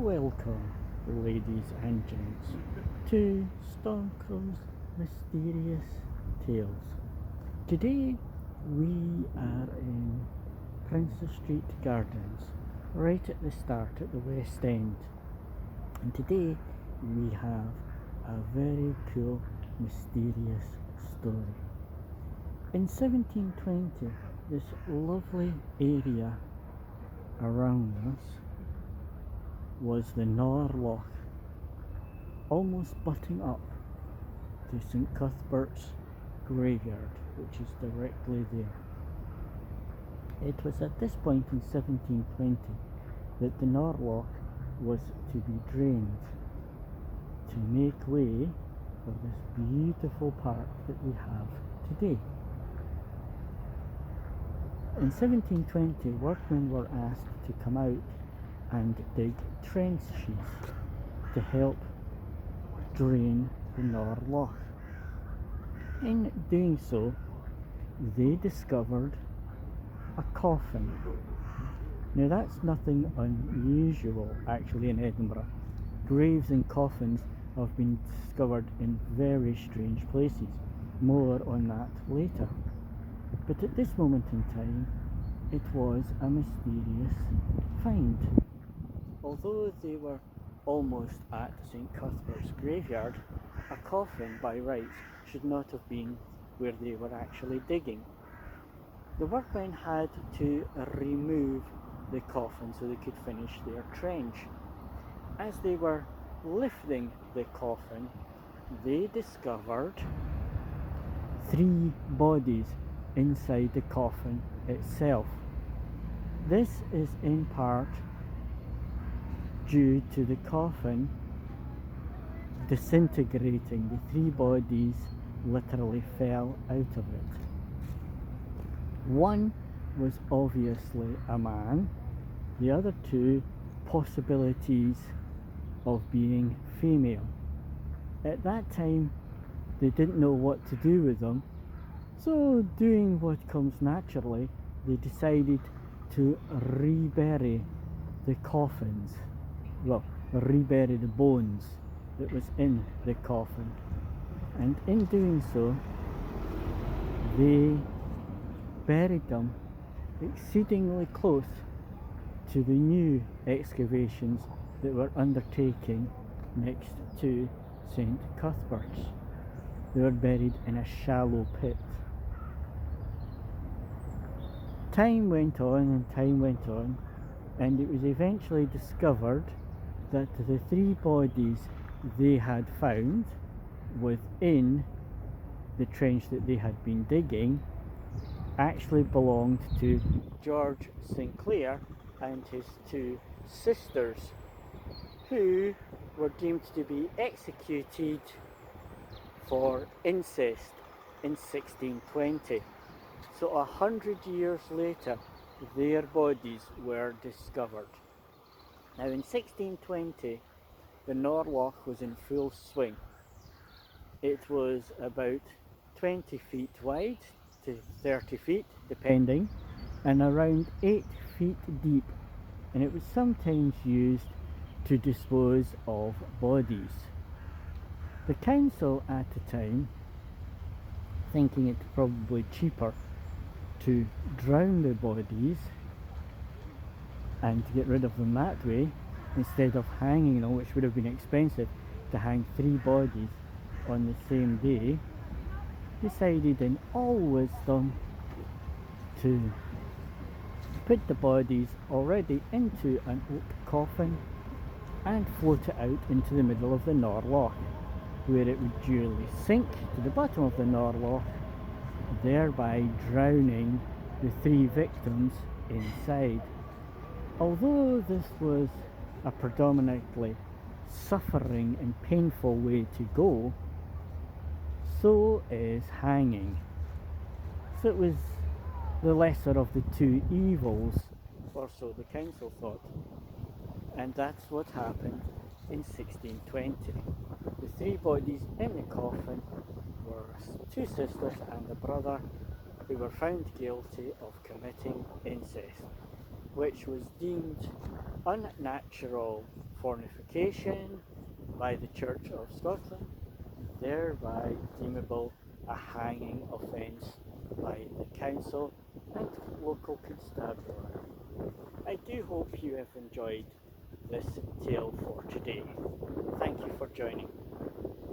Welcome, ladies and gents, to Stormcrow's Mysterious Tales. Today we are in Princess Street Gardens, right at the start at the West End. And today we have a very cool, mysterious story. In 1720, this lovely area around us was the loch, almost butting up to St Cuthbert's graveyard, which is directly there. It was at this point in 1720 that the loch was to be drained to make way for this beautiful park that we have today. In 1720, workmen were asked to come out and dig trenches to help drain the loch. In doing so, they discovered a coffin. Now that's nothing unusual actually in Edinburgh. Graves and coffins have been discovered in very strange places. More on that later. But at this moment in time, it was a mysterious find. Although they were almost at St Cuthbert's graveyard, a coffin by rights should not have been where they were actually digging. The workmen had to remove the coffin so they could finish their trench. As they were lifting the coffin, they discovered 3 bodies inside the coffin itself. This is in part due to the coffin disintegrating. The 3 bodies literally fell out of it. One was obviously a man, the other 2 possibilities of being female. At that time they didn't know what to do with them, so doing what comes naturally, they decided to rebury the coffins. Well, rebury the bones that was in the coffin, and in doing so they buried them exceedingly close to the new excavations that were undertaking next to St Cuthbert's. They were buried in a shallow pit. Time went on, and it was eventually discovered that the 3 bodies they had found within the trench that they had been digging actually belonged to George Sinclair and his 2 sisters, who were deemed to be executed for incest in 1620. So 100 years later, their bodies were discovered. Now in 1620, the loch was in full swing. It was about 20 feet wide to 30 feet, depending, and around 8 feet deep, and it was sometimes used to dispose of bodies. The council at the time, thinking it probably cheaper to drown the bodies and to get rid of them that way, instead of hanging them, which would have been expensive to hang 3 bodies on the same day, decided in all wisdom to put the bodies already into an oak coffin and float it out into the middle of the loch, where it would duly sink to the bottom of the loch, thereby drowning the 3 victims inside. Although this was a predominantly suffering and painful way to go, so is hanging. So it was the lesser of the 2 evils, or so the council thought. And that's what happened in 1620. The 3 bodies in the coffin were 2 sisters and a brother who were found guilty of committing incest. which was deemed unnatural fornication by the Church of Scotland, thereby deemable a hanging offence by the council and local constabulary. I do hope you have enjoyed this tale for today. Thank you for joining.